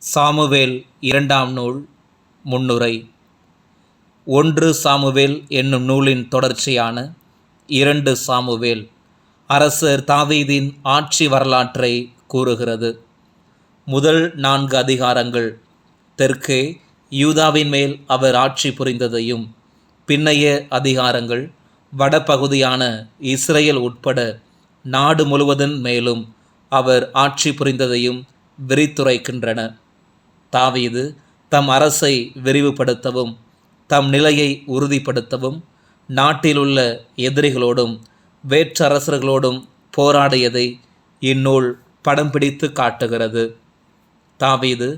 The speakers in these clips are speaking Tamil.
சாமுவேல் இரண்டாம் நூல் முன்னுரை. 1 சாமுவேல் என்னும் நூலின் தொடர்ச்சியான 2 சாமுவேல் அரசர் தாவீதின் ஆட்சி வரலாற்றை கூறுகிறது. முதல் 4 அதிகாரங்கள் தெற்கே யூதாவின் மேல் அவர் ஆட்சி புரிந்ததையும், பின்னைய அதிகாரங்கள் வடபகுதியான இஸ்ரேல் உட்பட நாடு முழுவதன் மேலும் அவர் ஆட்சி புரிந்ததையும் விரித்துரைக்கின்றன. தாவீது தம் அரசை விரிவுபடுத்தவும், தம் நிலையை உறுதிப்படுத்தவும், நாட்டிலுள்ள எதிரிகளோடும் வேற்றரசர்களோடும் போராடியதை இந்நூல் படம் பிடித்து காட்டுகிறது. தாவீது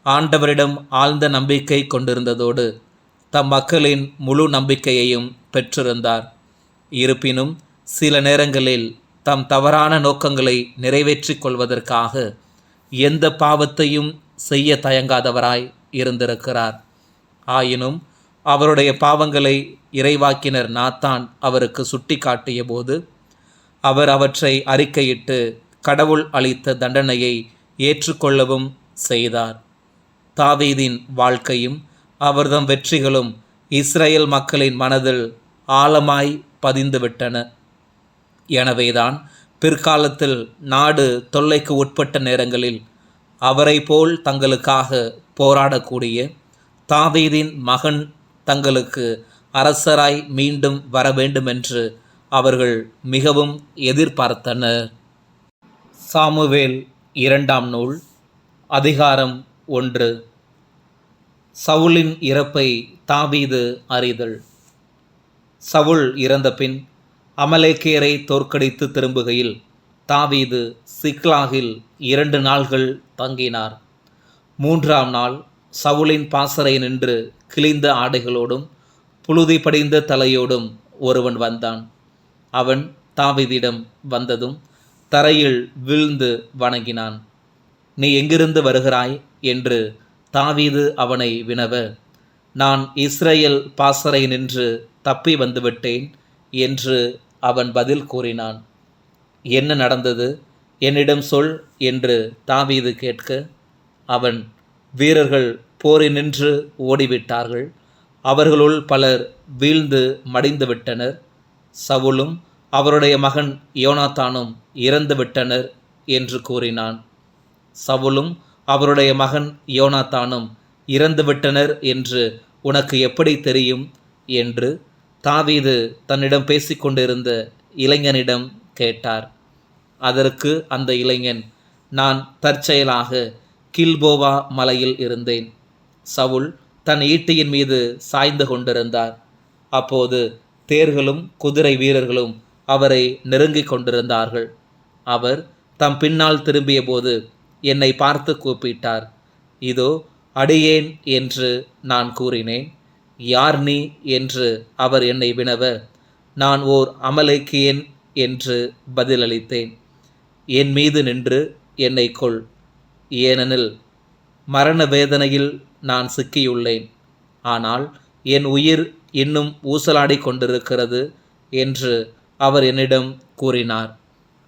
ஆண்டவரிடம் ஆழ்ந்த நம்பிக்கை கொண்டிருந்ததோடு தம் மக்களின் முழு நம்பிக்கையையும் பெற்றிருந்தார். இருப்பினும் சில நேரங்களில் தம் தவறான நோக்கங்களை நிறைவேற்றிக் கொள்வதற்காக எந்த பாவத்தையும் செய்ய தயங்காதவராய் இருந்திருக்கிறார். ஆயினும் அவருடைய பாவங்களை இறைவாக்கினர் நாத்தான் அவருக்கு சுட்டி காட்டிய போது அவர் அவற்றை அறிக்கையிட்டு கடவுள் அளித்த தண்டனையை ஏற்றுக்கொள்ளவும் செய்தார். தாவீதின் வாழ்க்கையும் அவர்தம் வெற்றிகளும் இஸ்ரேல் மக்களின் மனதில் ஆழமாய் பதிந்துவிட்டன. எனவேதான் பிற்காலத்தில் நாடு தொல்லைக்கு உட்பட்ட நேரங்களில் அவரை போல் தங்களுக்காக போராடக்கூடிய தாவீதின் மகன் தங்களுக்கு அரசராய் மீண்டும் வர வேண்டுமென்று அவர்கள் மிகவும் எதிர்பார்த்தனர். சாமுவேல் இரண்டாம் நூல் அதிகாரம் 1. சவுலின் இறப்பை தாவீது அறிதல். சவுல் இறந்தபின் அமலேக்கியரை தோற்கடித்து திரும்புகையில் தாவீது சிக்லாகில் 2 நாள்கள் தங்கினார். 3ஆம் நாள் சவுலின் பாசறை நின்று கிழிந்த ஆடைகளோடும் புழுதி படிந்த தலையோடும் ஒருவன் வந்தான். அவன் தாவீதிடம் வந்ததும் தரையில் வீழ்ந்து வணங்கினான். நீ எங்கிருந்து வருகிறாய் என்று தாவீது அவனை வினவ, நான் இஸ்ரேல் பாசறை நின்று தப்பி வந்துவிட்டேன் என்று அவன் பதில் கூறினான். என்ன நடந்தது, என்னிடம் சொல் என்று தாவீது கேட்க, அவன், வீரர்கள் போரினின்று ஓடிவிட்டார்கள், அவர்களுள் பலர் வீழ்ந்து மடிந்துவிட்டனர், சவுலும் அவருடைய மகன் யோனாத்தானும் இறந்துவிட்டனர் என்று கூறினான். சவுலும் அவருடைய மகன் யோனாத்தானும் இறந்துவிட்டனர் என்று உனக்கு எப்படி தெரியும் என்று தாவீது தன்னிடம் பேசிக்கொண்டிருந்த இளைஞனிடம் கேட்டார். அதற்கு அந்த இளைஞன், நான் தற்செயலாக கில்போவா மலையில் இருந்தேன். சவுல் தன் ஈட்டியின் மீது சாய்ந்து கொண்டிருந்தார். அப்போது தேர்களும் குதிரை வீரர்களும் அவரை நெருங்கிக் கொண்டிருந்தார்கள். அவர் தம் பின்னால் திரும்பிய போது என்னை பார்த்து கூப்பிட்டார். இதோ அடியேன் என்று நான் கூறினேன். யார் நீ என்று அவர் என்னை வினவ, நான் ஓர் அமலேக்கியன் என்று பதிலளித்தேன். என் மீது நின்று என்னை கொல், ஏனெனில் மரண வேதனையில் நான் சிக்கியுள்ளேன். ஆனால் என் உயிர் இன்னும் ஊசலாடி கொண்டிருக்கிறது என்று அவர் என்னிடம் கூறினார்.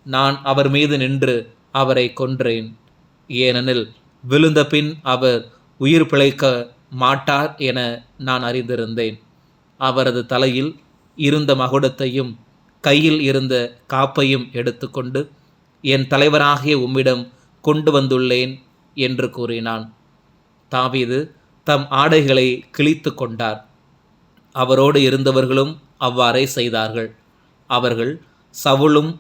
நான் அவர் மீது நின்று அவரை கொன்றேன். ஏனெனில் விழுந்த பின் அவர் உயிர் பிழைக்க மாட்டார் என நான் அறிந்திருந்தேன். அவரது தலையில் இருந்த மகுடத்தையும் கையில் இருந்த காப்பையும் எடுத்துக்கொண்டு என் தலைவராகிய உம்மிடம் கொண்டு வந்துள்ளேன் என்று கூறினான். தாவீது தம் ஆடைகளை கிழித்து கொண்டார். அவரோடு இருந்தவர்களும் அவ்வாறே செய்தார்கள். அவர்கள் சவுலும்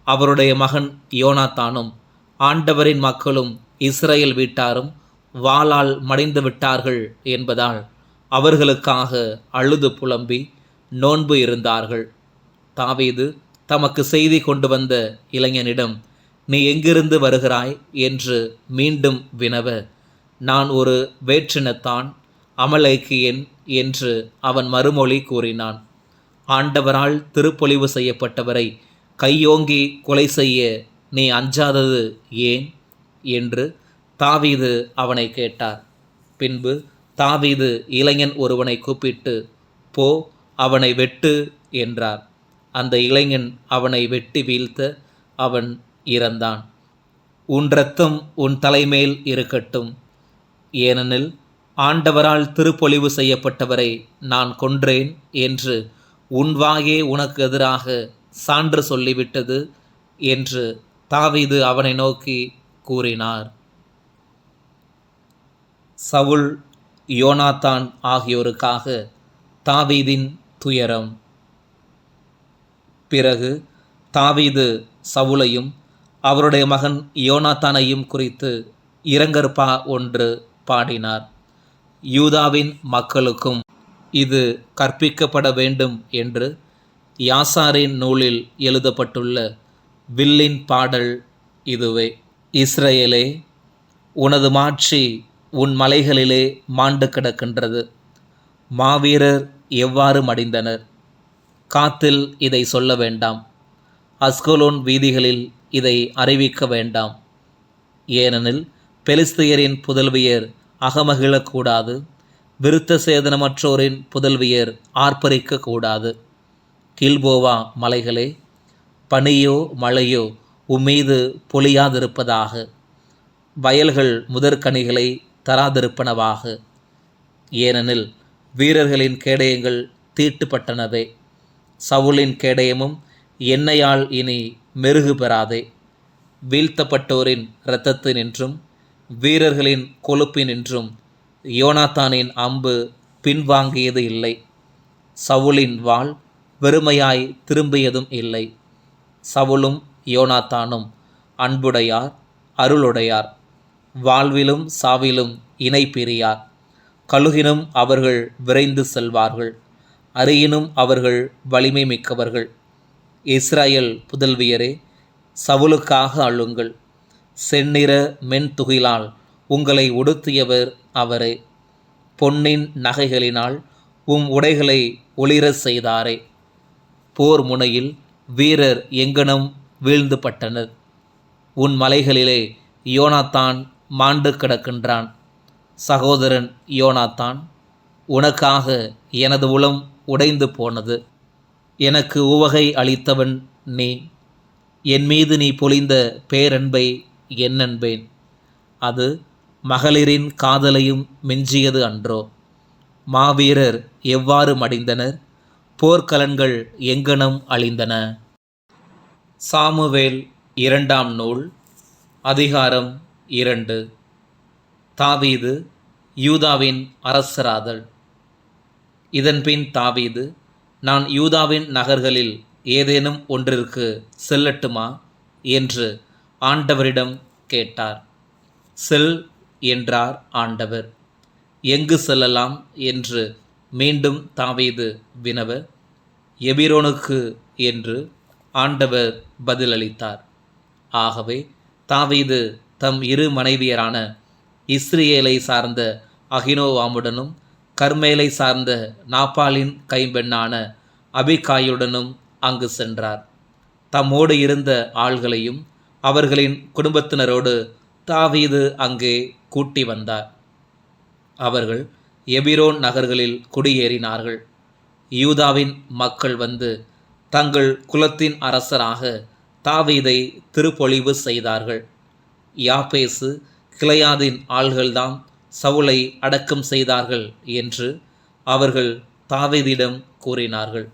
அவருடைய மகன் யோனாத்தானும் ஆண்டவரின் மக்களும் இஸ்ரேல் வீட்டாரும் வாளால் மடிந்து விட்டார்கள் என்பதால் அவர்களுக்காக அழுது புலம்பி நோன்பு இருந்தார்கள். தாவீது தமக்கு செய்தி கொண்டு வந்த இளைஞனிடம், நீ எங்கிருந்து வருகிறாய் என்று மீண்டும் வினவ, நான் ஒரு வேற்றினத்தான், அமலேக்கியன் என்று அவன் மறுமொழி கூறினான். ஆண்டவரால் திருப்பொழிவு செய்யப்பட்டவரை கையோங்கி கொலை செய்ய நீ அஞ்சாதது ஏன் என்று தாவீது அவனை கேட்டார். பின்பு தாவீது இளைஞன் ஒருவனை கூப்பிட்டு, போ, அவனை வெட்டு என்றார். அந்த இளைஞன் அவனை வெட்டி வீழ்த்த அவன் இறந்தான். உன் இரத்தம் உன் தலைமேல் இருக்கட்டும், ஏனெனில் ஆண்டவரால் திருப்பொழிவு செய்யப்பட்டவரை நான் கொன்றேன் என்று உன் வாயே உனக்கு எதிராக சான்று சொல்லிவிட்டது என்று தாவீது அவனை நோக்கி கூறினார். சவுல், யோனாத்தான் ஆகியோருக்காக தாவீதின் துயரம். பிறகு தாவீது சவுலையும் அவருடைய மகன் யோனாத்தானையும் குறித்து இரங்கற்பா ஒன்று பாடினார். யூதாவின் மக்களுக்கும் இது கற்பிக்கப்பட வேண்டும் என்று யாசாரின் நூலில் எழுதப்பட்டுள்ள வில்லின் பாடல் இதுவே. இஸ்ரவேலே, உனது மாட்சி உன் மலைகளிலே மாண்டு கிடக்கின்றது. மாவீரர் எவ்வாறு மடிந்தனர்! காத்தில் இதை சொல்ல வேண்டாம். அஸ்கலோன் வீதிகளில் இதை அறிவிக்க வேண்டாம். ஏனெனில் பெலிஸ்தியரின் புதல்வியர் அகமகிழக்கூடாது, விருத்த சேதனமற்றோரின் புதல்வியர் ஆர்ப்பரிக்கக்கூடாது. கில்போவா மலைகளே, பனியோ மழையோ உம்மீது பொழியாதிருப்பதாக. வயல்கள் முதற்கனிகளை தராதிருப்பனவாக. ஏனெனில் வீரர்களின் கேடயங்கள் தீட்டுப்பட்டனவே. சவுலின் கேடயமும் எண்ணெயால் இனி மெருகு பெறாதே. வீழ்த்தப்பட்டோரின் இரத்தத்தினின்றும் வீரர்களின் கொழுப்பினின்றும் யோனாத்தானின் அம்பு பின்வாங்கியது இல்லை. சவுலின் வாள் வெறுமையாய் திரும்பியதும் இல்லை. சவுலும் யோனாத்தானும் அன்புடையார், அருளுடையார். வாழ்விலும் சாவிலும் இணை பிரியார். கழுகினும் அவர்கள் விரைந்து செல்வார்கள், அரியினும் அவர்கள் வலிமை மிக்கவர்கள். இஸ்ரவேல் புதல்வியரே, சவுலுக்காக அழுங்கள். செந்நிற மென்துகிலால் உங்களை உடுத்தியவர் அவரே. பொன்னின் நகைகளினால் உம் உடைகளை ஒளிரச் செய்தாரே. போர் முனையில் வீரர் எங்கனம் வீழ்ந்து பட்டனர். உன் மலைகளிலே யோனாத்தான் மாண்டு கிடக்கின்றான். சகோதரன் யோனாத்தான், உனக்காக எனது உளம் உடைந்து போனது. எனக்கு உவகை அளித்தவன் நீ. என் மீது நீ பொழிந்த பேரன்பை என்னென்பேன்? அது மகளிரின் காதலையும் மிஞ்சியது அன்றோ? மாவீரர் எவ்வாறு மடிந்தனர்! போர்க்கலன்கள் எங்கனம் அழிந்தன! சாமுவேல் 2ஆம் நூல், அதிகாரம் 2. தாவீது யூதாவின் அரசராதல். இதன்பின் தாவீது, நான் யூதாவின் நகர்களில் ஏதேனும் ஒன்றிற்கு செல்லட்டுமா என்று ஆண்டவரிடம் கேட்டார். செல் என்றார் ஆண்டவர். எங்கு செல்லலாம் என்று மீண்டும் தாவீது வினவ, எபிரோனுக்கு என்று ஆண்டவர் பதிலளித்தார். ஆகவே தாவீது தம் இரு மனைவியரான இஸ்ரேலை சார்ந்த அகினோவாமுடனும் கர்மேலை சார்ந்த நாப்பாலின் கைம்பெண்ணான அபிகாயுடனும் அங்கு சென்றார். தம்மோடு இருந்த ஆள்களையும் அவர்களின் குடும்பத்தினரோடு தாவீது அங்கே கூட்டி வந்தார். அவர்கள் எபிரோன் நகர்களில் குடியேறினார்கள். யூதாவின் மக்கள் வந்து தங்கள் குலத்தின் அரசராக தாவீதை திருப்பொழிவு செய்தார்கள். யாபேசு கிளையாதின் ஆள்கள்தாம் சவுலை அடக்கம் செய்தார்கள் என்று அவர்கள் தாவீதிடம் கூறினார்கள்.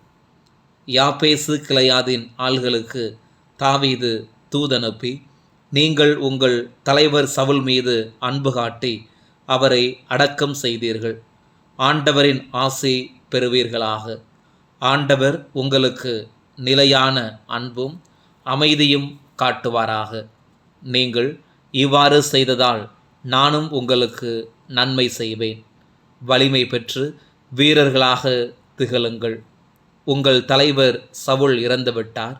யாபேசு கிளையாதின் ஆள்களுக்கு தாவீது தூதனுப்பி, நீங்கள் உங்கள் தலைவர் சவுல் மீது அன்பு காட்டி அவரை அடக்கம் செய்தீர்கள். ஆண்டவரின் ஆசி பெறுவீர்களாக. ஆண்டவர் உங்களுக்கு நிலையான அன்பும் அமைதியும் காட்டுவாராக. நீங்கள் இவ்வாறு செய்ததால் நானும் உங்களுக்கு நன்மை செய்வேன். வலிமை பெற்று வீரர்களாக திகழுங்கள். உங்கள் தலைவர் சவுல் இறந்துவிட்டார்.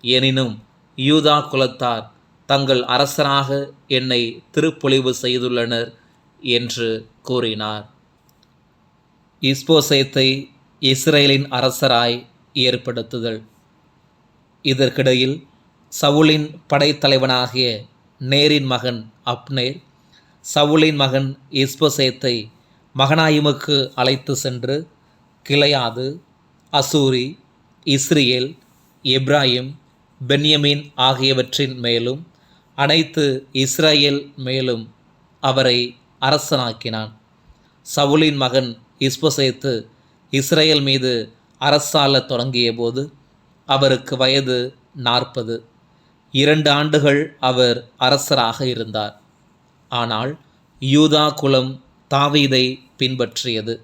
எனினும் யூதா குலத்தார் தங்கள் அரசராக என்னை திருப்பொழிவு செய்துள்ளனர் என்று கூறினார். இஸ்போசேத்தை இஸ்ரேலின் அரசராய் ஏற்படுத்துதல். இதற்கிடையில் சவுலின் படைத்தலைவனாகிய நேரின் மகன் அப்னேர் சவுலின் மகன் இஸ்போசேத்தை மகனாயிமுக்கு அழைத்து சென்று கிளையாது, அசூரி, இஸ்ரேல், எப்ராயிம், பென்யமீன் ஆகியவற்றின் மேலும் அனைத்து இஸ்ரேல் மேலும் அவரை அரசனாக்கினான். சவுலின் மகன் இஸ்போசேத்து இஸ்ரேல் மீது அரசாளத் தொடங்கிய போது அவருக்கு வயது 40. 2 ஆண்டுகள் அவர் அரசராக இருந்தார். ஆனால் யூதா குலம் தாவீதை பின்பற்றியது.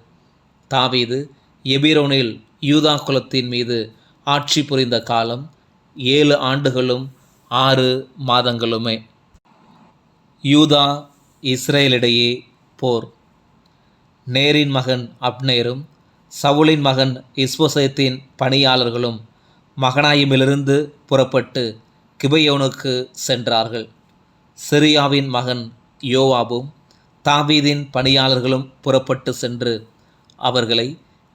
தாவீது எபிரோனில் யூதா குலத்தின் மீது ஆட்சி புரிந்த காலம் 7 ஆண்டுகளும் 6 மாதங்களுமே. யூதா இஸ்ரேலிடையே போர். நேரின் மகன் அப்னேரும் சவுலின் மகன் இஸ்போசேத்தின் பணியாளர்களும் மகனாயிமிலிருந்து புறப்பட்டு கிபெயோனுக்கு சென்றார்கள். சிரியாவின் மகன் யோவாபும் தாவீதின் பணியாளர்களும் புறப்பட்டு சென்று அவர்களை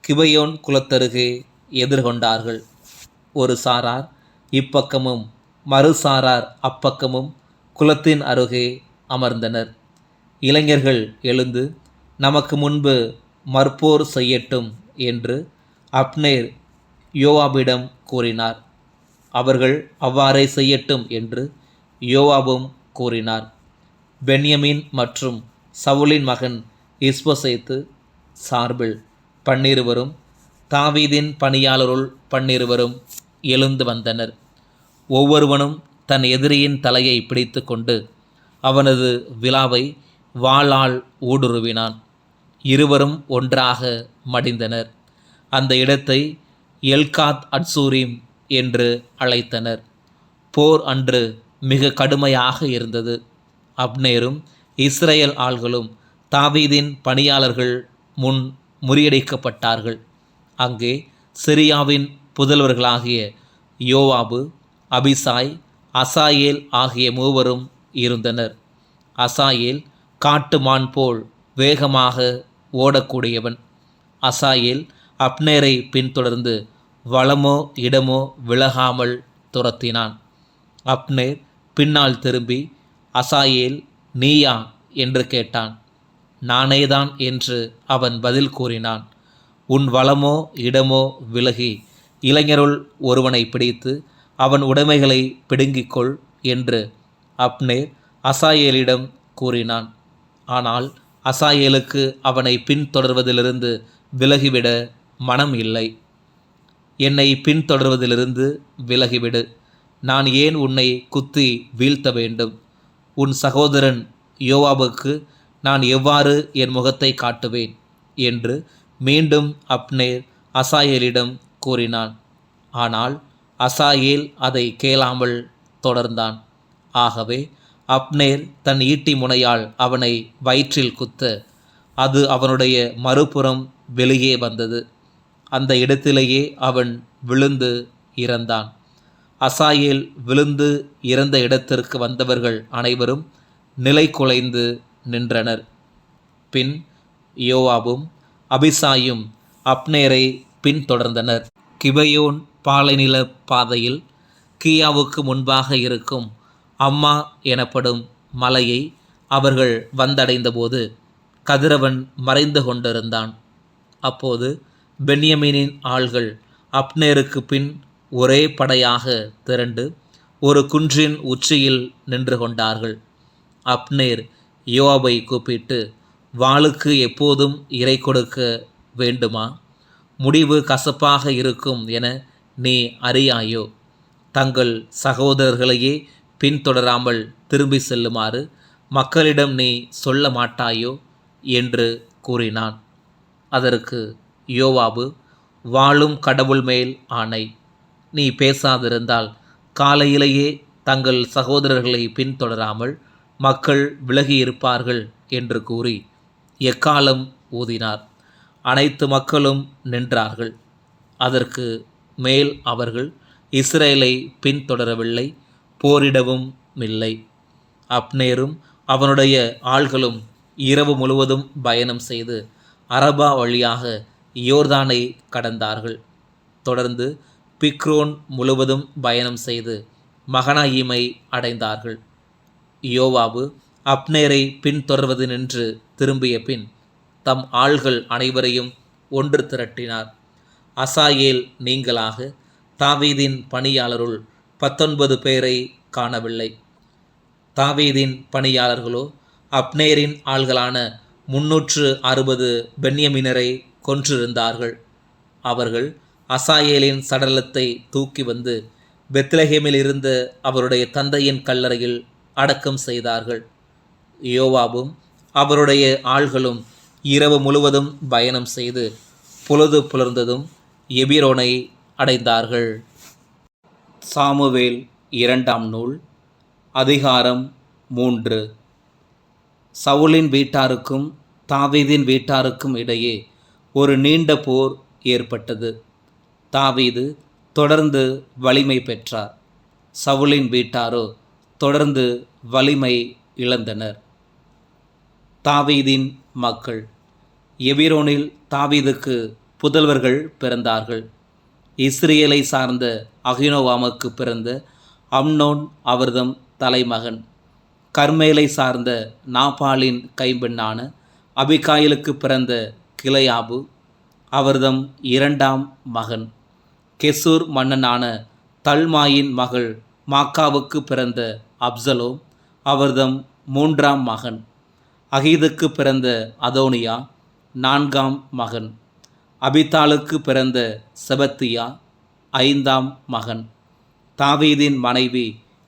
கிபெயோன் குளத்தருகே எதிர்கொண்டார்கள். ஒரு சாரார் இப்பக்கமும் மறுசாரார் அப்பக்கமும் குளத்தின் அருகே அமர்ந்தனர். இளைஞர்கள் எழுந்து நமக்கு முன்பு மற்போர் செய்யட்டும் என்று அப்னேர் யோவாபிடம் கூறினார். அவர்கள் அவ்வாறே செய்யட்டும் என்று யோவாபும் கூறினார். பென்யமீன் மற்றும் சவுலின் மகன் இஸ்போசேத்து சார்பில் 12 தாவீதின் பணியாளருள் 12 எழுந்து வந்தனர். ஒவ்வொருவனும் தன் எதிரியின் தலையை பிடித்து கொண்டு அவனது விலாவை வாளால் ஊடுருவினான். இருவரும் ஒன்றாக மடிந்தனர். அந்த இடத்தை எல்காத் அட்சூரிம் என்று அழைத்தனர். போர் அன்று மிக கடுமையாக இருந்தது. அப்னேரும் இஸ்ரேல் ஆள்களும் தாவீதின் பணியாளர்கள் முன் முறியடிக்கப்பட்டார்கள். அங்கே சிரியாவின் புதல்வர்களாகிய யோவாபு, அபிசாய், அசாயேல் ஆகிய 3 இருந்தனர். அசாயேல் காட்டு மான் போல் வேகமாக ஓடக்கூடியவன். அசாயேல் அப்னேரை பின்தொடர்ந்து வலமோ இடமோ விலகாமல் துரத்தினான். அப்னேர் பின்னால் திரும்பி, அசாயேல் நீயா என்று கேட்டான். நானேதான் என்று அவன் பதில் கூறினான். உன் வலமோ இடமோ விலகி இளைஞருள் ஒருவனை பிடித்து அவன் உடைமைகளை பிடுங்கிக்கொள் என்று அப்னேர் அசாயேலிடம் கூறினான். ஆனால் அசாயேலுக்கு அவனை பின்தொடர்வதிலிருந்து விலகிவிட மனம் இல்லை. என்னை பின்தொடர்வதிலிருந்து விலகிவிடு. நான் ஏன் உன்னை குத்தி வீழ்த்த வேண்டும்? உன் சகோதரன் யோவாபுக்கு நான் எவ்வாறு என் முகத்தை காட்டுவேன் என்று மீண்டும் அப்னேர் அசாயேலிடம் கூறினான். ஆனால் அசாயேல் அதை கேளாமல் தொடர்ந்தான். ஆகவே அப்னேர் தன் ஈட்டி முனையால் அவனை வயிற்றில் குத்த அது அவனுடைய மறுபுறம் வெளியே வந்தது. அந்த இடத்திலேயே அவன் விழுந்து இறந்தான். அசாயேல் விழுந்து இறந்த இடத்திற்கு வந்தவர்கள் அனைவரும் நிலை குலைந்து நின்றனர். பின் யோவாபும் அபிசாயும் அப்னேரை பின்தொடர்ந்தனர். கிபெயோன் பாலைநில பாதையில் கியாவுக்கு முன்பாக இருக்கும் அம்மா எனப்படும் மலையை அவர்கள் வந்தடைந்தபோது கதிரவன் மறைந்து கொண்டிருந்தான். அப்போது பென்யமீனின் ஆள்கள் அப்னேருக்கு பின் ஒரே படையாக திரண்டு ஒரு குன்றின் உச்சியில் நின்று கொண்டார்கள். அப்னேர் யோவாபை கூப்பிட்டு, வாளுக்கு எப்போதும் இரை கொடுக்க வேண்டுமா? முடிவு கசப்பாக இருக்கும் என நீ அறியாயோ? தங்கள் சகோதரர்களையே பின்தொடராமல் திரும்பி செல்லுமாறு மக்களிடம் நீ சொல்ல மாட்டாயோ என்று கூறினான். அதற்கு யோவாபு, வாழும் கடவுள் மேல் ஆணை, நீ பேசாதிருந்தால் காலையிலேயே தங்கள் சகோதரர்களை பின்தொடராமல் மக்கள் விலகியிருப்பார்கள் என்று கூறி எக்காலம் ஊதினார். அனைத்து மக்களும் நின்றார்கள். அதற்கு மேல் அவர்கள் இஸ்ரேலை பின்தொடரவில்லை, போரிடவும் இல்லை. அப்னேரும் அவனுடைய ஆள்களும் இரவு முழுவதும் பயணம் செய்து அரபா வழியாக யோர்தானை கடந்தார்கள். தொடர்ந்து பிக்ரோன் முழுவதும் பயணம் செய்து மகனாயீமை அடைந்தார்கள். யோவாபு அப்னேரை பின்தொடர்வது நின்று திரும்பிய பின் தம் ஆள்கள் அனைவரையும் ஒன்று திரட்டினார். அசாயேல் நீங்களாக தாவீதின் பணியாளருள் 19 பேரை காணவில்லை. தாவீதின் பணியாளர்களோ அப்னேரின் ஆள்களான 360 பென்யமீனரை கொன்றிருந்தார்கள். அவர்கள் அசாயேலின் சடலத்தை தூக்கி வந்து பெத்லஹேமில் இருந்த அவருடைய தந்தையின் கல்லறையில் அடக்கம் செய்தார்கள். யோவாபும் அவருடைய ஆள்களும் இரவு முழுவதும் பயணம் செய்து பொழுது புலர்ந்ததும் எபிரோனை அடைந்தார்கள். சாமுவேல் 2ஆம் நூல் அதிகாரம் 3. சவுலின் வீட்டாருக்கும் தாவீதின் வீட்டாருக்கும் இடையே ஒரு நீண்ட போர் ஏற்பட்டது. தாவீது தொடர்ந்து வலிமை பெற்றார். சவுலின் வீட்டாரோ தொடர்ந்து வலிமை இழந்தனர். தாவீதின் மக்கள். எபிரோனில் தாவீதுக்கு புதல்வர்கள் பிறந்தார்கள். இஸ்ரேலை சார்ந்த அகினோவாமுக்கு பிறந்த அம்னோன் அவர்தம் தலைமகன். கர்மேலை சார்ந்த நாபாலின் கைம்பெண்ணான அபிகாயிலுக்கு பிறந்த கிளையாபு அவர்தம் 2ஆம் மகன். கெசூர் மன்னனான தல்மாயின் மகள் மாக்காவுக்கு பிறந்த அப்சலோம் அவர்தம் 3ஆம் மகன். அகீதுக்கு பிறந்த அதோனியா 4ஆம் மகன். அபித்தாளுக்கு பிறந்த செபத்தியா 5ஆம் மகன். தாவீதின் மனைவி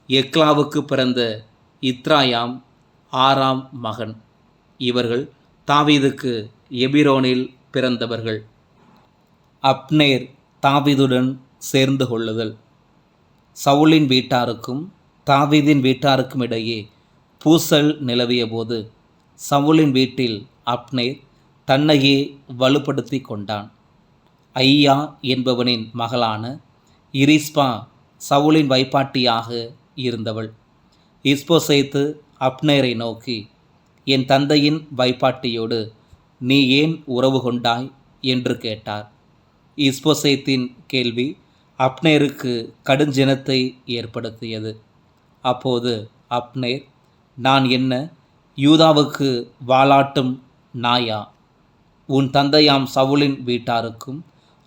எக்லாவுக்கு பிறந்த இத்ராயாம் 6ஆம் மகன். இவர்கள் தாவீதுக்கு எபிரோனில் பிறந்தவர்கள். அப்னேர் தாவீதுடன் சேர்ந்து கொள்ளுதல். சவுலின் வீட்டாருக்கும் தாவீதின் வீட்டாருக்கும் இடையே பூசல் நிலவிய போது சவுலின் வீட்டில் அப்னேர் தன்னையே வலுப்படுத்தி கொண்டான். ஐயா என்பவனின் மகளான இரிஸ்பா சவுலின் வைப்பாட்டியாக இருந்தவள். இஸ்போசேத்து அப்னேரை நோக்கி, என் தந்தையின் வைப்பாட்டியோடு நீ ஏன் உறவு கொண்டாய் என்று கேட்டார். இஸ்போசேத்தின் கேள்வி அப்னேருக்கு கடுஞ்சினத்தை ஏற்படுத்தியது. அப்போது அப்னேர், நான் என்ன யூதாவுக்கு வாலாட்டும் நாயா? உன் தந்தையாம் சவுலின் வீட்டாருக்கும்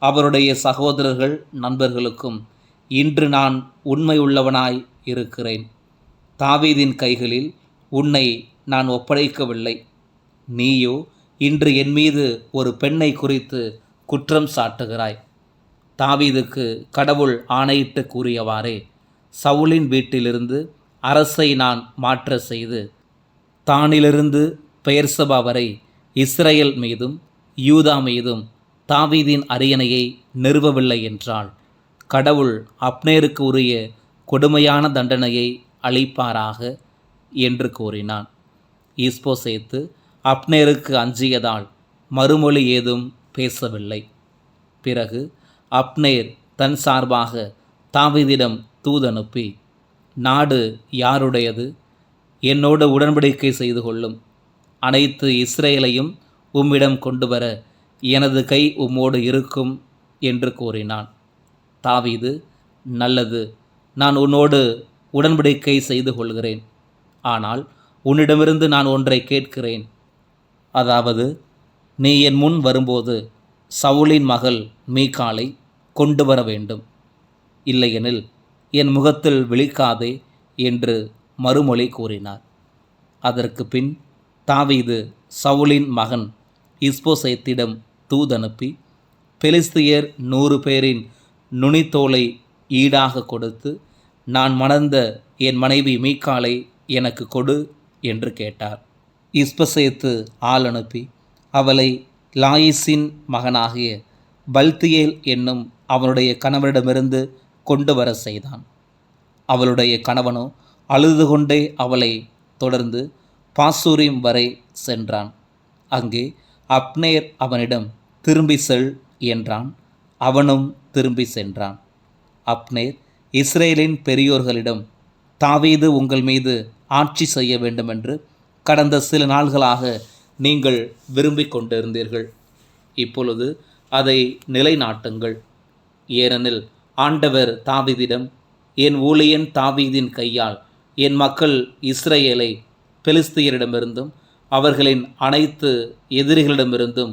அவருடைய சகோதரர்கள் நண்பர்களுக்கும் இன்று நான் உண்மையுள்ளவனாய் இருக்கிறேன். தாவீதின் கைகளில் உன்னை நான் ஒப்படைக்கவில்லை. நீயோ இன்று என் மீது ஒரு பெண்ணை குறித்து குற்றம் சாட்டுகிறாய். தாவீதுக்கு கடவுள் ஆணையிட்டு கூறியவாறே சவுலின் வீட்டிலிருந்து அரசை நான் மாற்ற செய்து தானிலிருந்து பெயர்சபா வரை இஸ்ரேல் மீதும் யூதா மீதும் தாவீதின் அரியணையை நிறுவவில்லை என்றால் கடவுள் அப்னேருக்கு உரிய கொடுமையான தண்டனையை அளிப்பாராக என்று கூறினான். இஸ்போசேத்து அப்னேருக்கு அஞ்சியதால் மறுமொழி ஏதும் பேசவில்லை. பிறகு அப்னேர் தன் சார்பாக தாவீதிடம் தூதனுப்பி, நாடு யாருடையது? என்னோடு உடன்படிக்கை செய்து கொள்ளும். அனைத்து இஸ்ரேலையும் உம்மிடம் கொண்டு வர எனது கை உம்மோடு இருக்கும் என்று கூறினான். தாவீது, நல்லது, நான் உன்னோடு உடன்படிக்கை செய்து கொள்கிறேன். ஆனால் உன்னிடமிருந்து நான் ஒன்றை கேட்கிறேன். அதாவது, நீ என் முன் வரும்போது சவுலின் மகள் மீகாலை கொண்டு வர வேண்டும். இல்லையெனில் என் முகத்தில் விழிக்காதே என்று மறுமொழி கூறினார். அதற்கு பின் தாவீது சவுலின் மகன் இஸ்போசேத்திடம் தூதனுப்பி, பெலிஸ்தியர் 100 பேரின் நுனித்தோலை ஈடாக கொடுத்து, நான் மணந்த என் மனைவி மீகாலை எனக்கு கொடு என்று கேட்டார். இஸ்போசேத்து ஆள் அனுப்பி அவளை லாயிசின் மகனாகிய பல்தியேல் என்னும் அவனுடைய கணவனிடமிருந்து கொண்டு வர செய்தான். அவளுடைய கணவனோ அழுது கொண்டே அவளை தொடர்ந்து பாசூரிம் வரை சென்றான். அங்கே அப்னேர் அவனிடம் திரும்பி செல் என்றான். அவனும் திரும்பி சென்றான். அப்னேர் இஸ்ரேலின் பெரியோர்களிடம், தாவீது உங்கள் மீது ஆட்சி செய்ய வேண்டுமென்று கடந்த சில நாள்களாக நீங்கள் விரும்பிக் கொண்டிருந்தீர்கள். இப்பொழுது அதை நிலைநாட்டுங்கள். ஏனெனில் ஆண்டவர் தாவீதிடம், என் ஊழியன் தாவீதின் கையால் என் மக்கள் இஸ்ரேலை பெலிஸ்தியரிடமிருந்தும் அவர்களின் அனைத்து எதிரிகளிடமிருந்தும்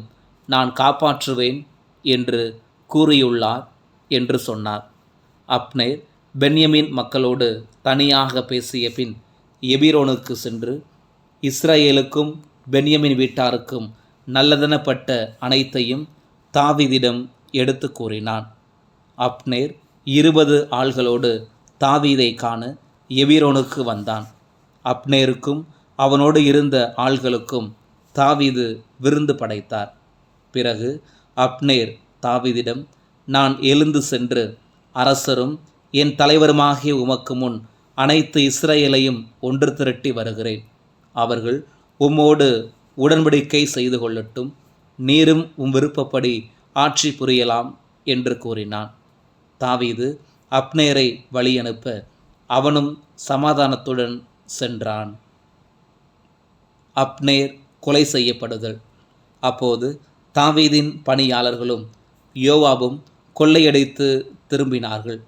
நான் காப்பாற்றுவேன் என்று கூறியுள்ளார் என்று சொன்னார். அப்னேர் பென்யமீன் மக்களோடு தனியாக பேசிய பின் எபிரோனுக்கு சென்று இஸ்ரவேலுக்கும் பென்யமின் வீட்டாருக்கும் நல்லதெனப்பட்ட அனைத்தையும் தாவீதிடம் எடுத்து கூறினான். அப்னேர் 20 ஆள்களோடு தாவீதை காண எபிரோனுக்கு வந்தான். அப்னேருக்கும் அவனோடு இருந்த ஆள்களுக்கும் தாவீது விருந்து படைத்தார். பிறகு அப்னேர் தாவீதிடம், நான் எழுந்து சென்று அரசரும் என் தலைவருமாகிய உமக்கு முன் அனைத்து இஸ்ரவேலையும் ஒன்று திரட்டி வருகிறேன். அவர்கள் உம்மோடு உடன்படிக்கை செய்து கொள்ளட்டும். நீரும் உம் விருப்பப்படி ஆட்சி புரியலாம் என்று கூறினான். தாவீது அப்னேரை வழியனுப்ப அவனும் சமாதானத்துடன் சென்றான். அப்னேர் கொலை செய்யப்படுதல். அப்போது தாவீதின் பணியாளர்களும் யோவாபும் கொள்ளையடித்து திரும்பினார்கள்.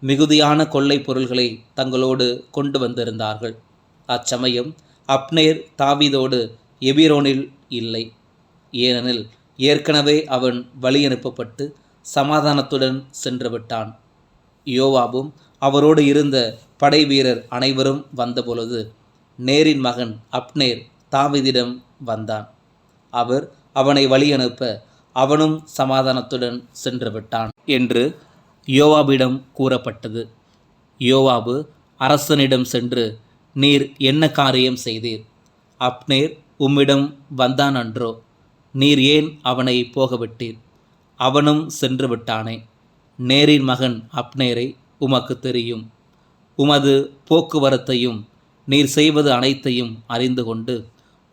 மிகுதியான கொள்ளை பொருள்களை தங்களோடு கொண்டு வந்திருந்தார்கள். அச்சமயம் அப்னேர் தாவீதோடு எபிரோனில் இல்லை. ஏனெனில் ஏற்கனவே அவன் வழியனுப்பப்பட்டு சமாதானத்துடன் சென்று விட்டான். யோவாபும் அவரோடு இருந்த படை வீரர் அனைவரும் வந்தபொழுது நேரின் மகன் அப்னேர் தாவீதிடம் வந்தான். அவர் அவனை வழியனுப்ப அவனும் சமாதானத்துடன் சென்று விட்டான் என்று யோவாபிடம் கூறப்பட்டது. யோவாபு அரசனிடம் சென்று, நீர் என்ன காரியம் செய்தீர்? அப்னேர் உம்மிடம் வந்தான் அன்றோ? நீர் ஏன் அவனை போகவிட்டீர்? அவனும் சென்று விட்டானே. நேரின் மகன் அப்னேரை உமக்கு தெரியும். உமது போக்குவரத்தையும் நீர் செய்வது அனைத்தையும் அறிந்து கொண்டு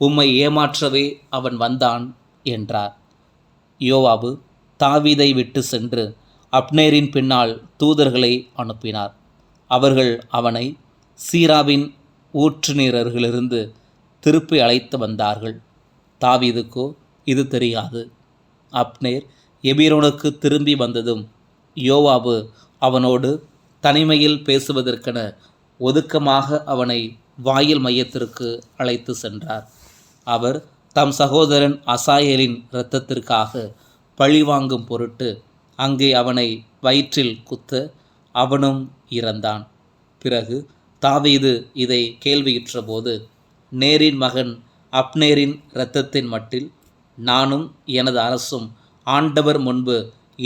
உம்மை ஏமாற்றவே அவன் வந்தான் என்றார். யோவாபு தாவீதை விட்டு சென்று அப்னேரின் பின்னால் தூதர்களை அனுப்பினார். அவர்கள் அவனை சீராவின் ஊற்றுநீரர்களிலிருந்து திருப்பி அழைத்து வந்தார்கள். தாவீதுக்கோ இது தெரியாது. அப்னேர் எபிரோனுக்கு திரும்பி வந்ததும் யோவாபு அவனோடு தனிமையில் பேசுவதற்கென ஒதுக்கமாக அவனை வாயில் மையத்திற்கு அழைத்து சென்றார். அவர் தம் சகோதரன் அசாயேலின் இரத்தத்திற்காக பழிவாங்கும் பொருட்டு அங்கே அவனை வயிற்றில் குத்த அவனும் இறந்தான். பிறகு தாவீது இதை கேள்வியுற்றபோது, நேரின் மகன் அப்னேரின் இரத்தத்தின் மட்டில் நானும் எனது அரசும் ஆண்டவர் முன்பு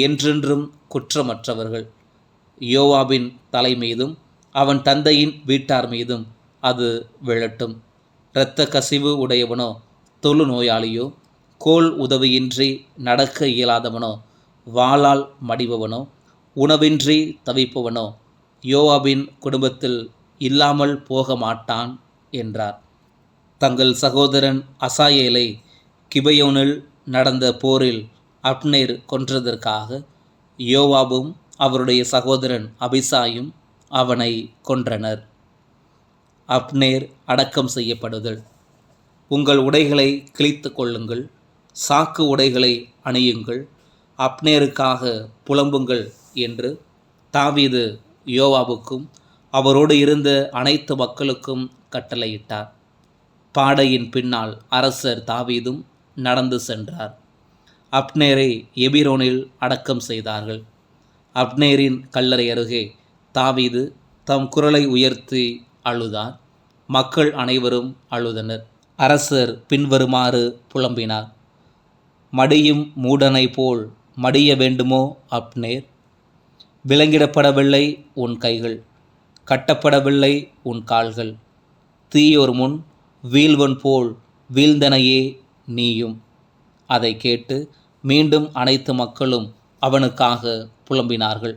என்றென்றும் குற்றமற்றவர்கள். யோவாபின் தலை மீதும் அவன் தந்தையின் வீட்டார் மீதும் அது விழட்டும். இரத்த கசிவு உடையவனோ, தொழு நோயாளியோ, கோல் உதவியின்றி நடக்க இயலாதவனோ, வாளால் மடிபவனோ, உணவின்றி தவிப்பவனோ யோவாபின் குடும்பத்தில் இல்லாமல் போக மாட்டான் என்றார். தங்கள் சகோதரன் அசாயேலை கிபெயோனில் நடந்த போரில் அப்னேர் கொன்றதற்காக யோவாபும் அவருடைய சகோதரன் அபிசாயும் அவனை கொன்றனர். அப்னேர் அடக்கம் செய்யப்படுதல். உங்கள் உடைகளை கிழித்து கொள்ளுங்கள், சாக்கு உடைகளை அணியுங்கள், அப்னேருக்காக புலம்புங்கள் என்று தாவீது யோவாபுக்கும் அவரோடு இருந்த அனைத்து மக்களுக்கும் கட்டளையிட்டார். பாடையின் பின்னால் அரசர் தாவீதும் நடந்து சென்றார். அப்னேரை எபிரோனில் அடக்கம் செய்தார்கள். அப்னேரின் கல்லறை அருகே தாவீது தம் குரலை உயர்த்தி அழுதார். மக்கள் அனைவரும் அழுதனர். அரசர் பின்வருமாறு புலம்பினார்: மடியும் மூடனை போல் மடிய வேண்டுமோ அப்னேர்? விலங்கிடப்படவில்லை உன் கைகள், கட்டப்படவில்லை உன் கால்கள். தீயோர் முன் வீழ்வன் போல் வீழ்ந்தனையே நீயும். அதை கேட்டு மீண்டும் அனைத்து மக்களும் அவனுக்காக புலம்பினார்கள்.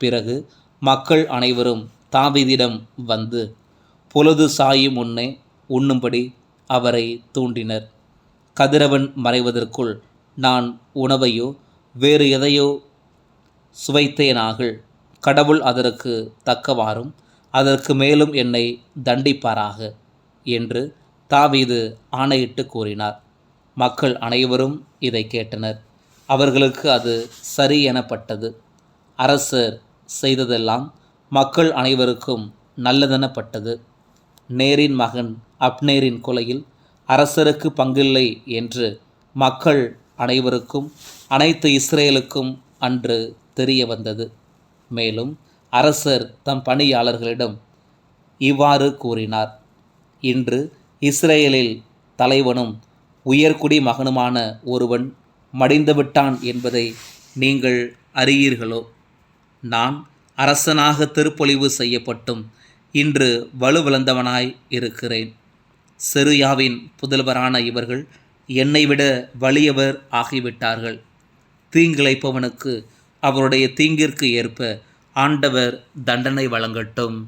பிறகு மக்கள் அனைவரும் தாவீதிடம் வந்து பொழுது சாயும் முன்னே உண்ணும்படி அவரை தூண்டினர். கதிரவன் மறைவதற்குள் நான் உணவையோ வேறு எதையோ சுவைத்தேனாகள். கடவுள் அதற்கு தக்கவாறும் அதற்கு மேலும் என்னை தண்டிப்பாராக என்று தாவீது ஆணையிட்டு கூறினார். மக்கள் அனைவரும் இதை கேட்டனர். அவர்களுக்கு அது சரி எனப்பட்டது. அரசர் செய்ததெல்லாம் மக்கள் அனைவருக்கும் நல்லதெனப்பட்டது. நேரின் மகன் அப்னேரின் கொலையில் அரசருக்கு பங்கில்லை என்று மக்கள் அனைவருக்கும் அனைத்து இஸ்ரேலுக்கும் அன்று தெரிய வந்தது. மேலும் அரசர் தம் பணியாளர்களிடம் இவ்வாறு கூறினார்: இன்று இஸ்ரேலில் தலைவனும் உயர்குடி மகனுமான ஒருவன் மடிந்துவிட்டான் என்பதை நீங்கள் அறியீர்களோ? நான் அரசனாக திருப்பொழிவு செய்யப்பட்டும் இன்று வலுவிழந்தவனாய் இருக்கிறேன். செருயாவின் புதல்வரான இவர்கள் என்னை விட வலியவர் ஆகிவிட்டார்கள். தீங்கிழைப்பவனுக்கு அவருடைய தீங்கிற்கு ஏற்ப ஆண்டவர் தண்டனை வழங்கட்டும்.